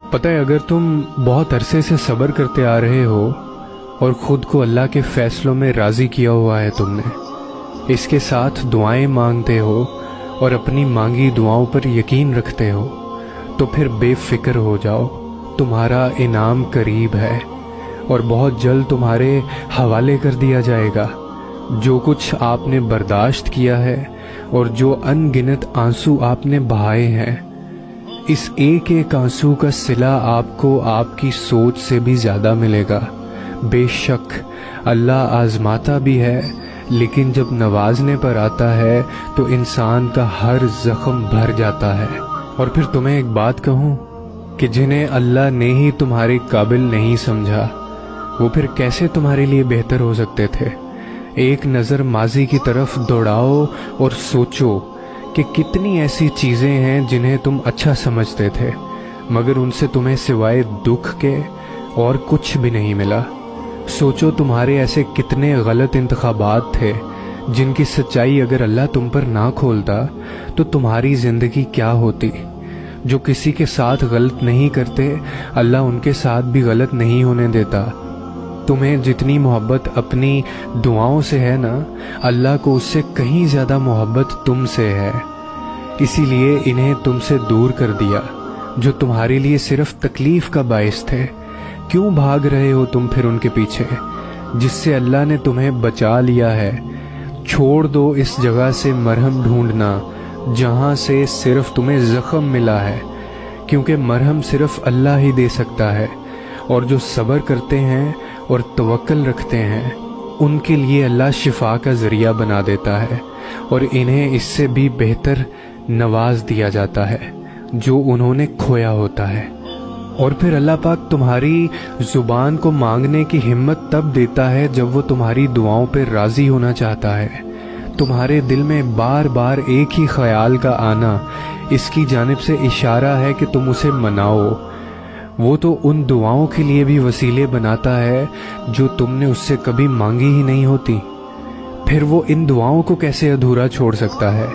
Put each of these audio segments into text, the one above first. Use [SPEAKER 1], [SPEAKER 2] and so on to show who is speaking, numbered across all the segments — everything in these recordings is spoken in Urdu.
[SPEAKER 1] پتہ ہے اگر تم بہت عرصے سے صبر کرتے آ رہے ہو اور خود کو اللہ کے فیصلوں میں راضی کیا ہوا ہے تم نے، اس کے ساتھ دعائیں مانگتے ہو اور اپنی مانگی دعاؤں پر یقین رکھتے ہو، تو پھر بے فکر ہو جاؤ، تمہارا انعام قریب ہے اور بہت جلد تمہارے حوالے کر دیا جائے گا۔ جو کچھ آپ نے برداشت کیا ہے اور جو ان گنت آنسو آپ نے بہائے ہیں، اس ایک ایک آنسو کا صلہ آپ کو آپ کی سوچ سے بھی زیادہ ملے گا۔ بے شک اللہ آزماتا بھی ہے، لیکن جب نوازنے پر آتا ہے تو انسان کا ہر زخم بھر جاتا ہے۔ اور پھر تمہیں ایک بات کہوں کہ جنہیں اللہ نے ہی تمہارے قابل نہیں سمجھا، وہ پھر کیسے تمہارے لیے بہتر ہو سکتے تھے؟ ایک نظر ماضی کی طرف دوڑاؤ اور سوچو کہ کتنی ایسی چیزیں ہیں جنہیں تم اچھا سمجھتے تھے، مگر ان سے تمہیں سوائے دکھ کے اور کچھ بھی نہیں ملا۔ سوچو تمہارے ایسے کتنے غلط انتخابات تھے جن کی سچائی اگر اللہ تم پر نہ کھولتا تو تمہاری زندگی کیا ہوتی۔ جو کسی کے ساتھ غلط نہیں کرتے، اللہ ان کے ساتھ بھی غلط نہیں ہونے دیتا۔ تمہیں جتنی محبت اپنی دعاؤں سے ہے نا، اللہ کو اس سے کہیں زیادہ محبت تم سے ہے، اسی لیے انہیں تم سے دور کر دیا جو تمہارے لیے صرف تکلیف کا باعث تھے۔ کیوں بھاگ رہے ہو تم پھر ان کے پیچھے جس سے اللہ نے تمہیں بچا لیا ہے؟ چھوڑ دو اس جگہ سے مرہم ڈھونڈنا جہاں سے صرف تمہیں زخم ملا ہے، کیونکہ مرہم صرف اللہ ہی دے سکتا ہے، اور جو صبر کرتے ہیں اور توکل رکھتے ہیں ان کے لیے اللہ شفا کا ذریعہ بنا دیتا ہے، اور انہیں اس سے بھی بہتر نواز دیا جاتا ہے جو انہوں نے کھویا ہوتا ہے۔ اور پھر اللہ پاک تمہاری زبان کو مانگنے کی ہمت تب دیتا ہے جب وہ تمہاری دعاؤں پہ راضی ہونا چاہتا ہے۔ تمہارے دل میں بار بار ایک ہی خیال کا آنا اس کی جانب سے اشارہ ہے کہ تم اسے مناؤ۔ وہ تو ان دعاؤں کے لیے بھی وسیلے بناتا ہے جو تم نے اس سے کبھی مانگی ہی نہیں ہوتی۔ پھر وہ ان دعاؤں کو کیسے ادھورا چھوڑ سکتا ہے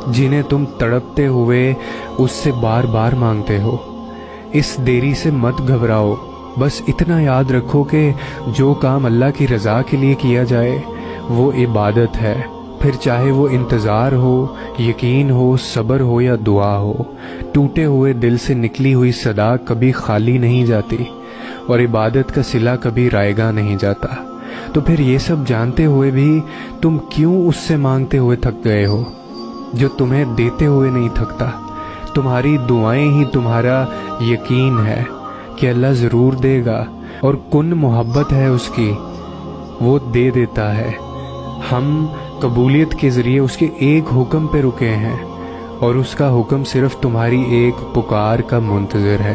[SPEAKER 1] جنہیں تم تڑپتے ہوئے اس سے بار بار مانگتے ہو؟ اس دیری سے مت گھبراؤ، بس اتنا یاد رکھو کہ جو کام اللہ کی رضا کے لیے کیا جائے وہ عبادت ہے، پھر چاہے وہ انتظار ہو، یقین ہو، صبر ہو یا دعا ہو۔ ٹوٹے ہوئے دل سے نکلی ہوئی صدا کبھی خالی نہیں جاتی، اور عبادت کا صلہ کبھی رائیگاں نہیں جاتا۔ تو پھر یہ سب جانتے ہوئے بھی تم کیوں اس سے مانگتے ہوئے تھک گئے ہو جو تمہیں دیتے ہوئے نہیں تھکتا؟ تمہاری دعائیں ہی تمہارا یقین ہے کہ اللہ ضرور دے گا، اور کن محبت ہے اس کی، وہ دے دیتا ہے۔ ہم قبولیت کے ذریعے اس کے ایک حکم پہ رکے ہیں، اور اس کا حکم صرف تمہاری ایک پکار کا منتظر ہے۔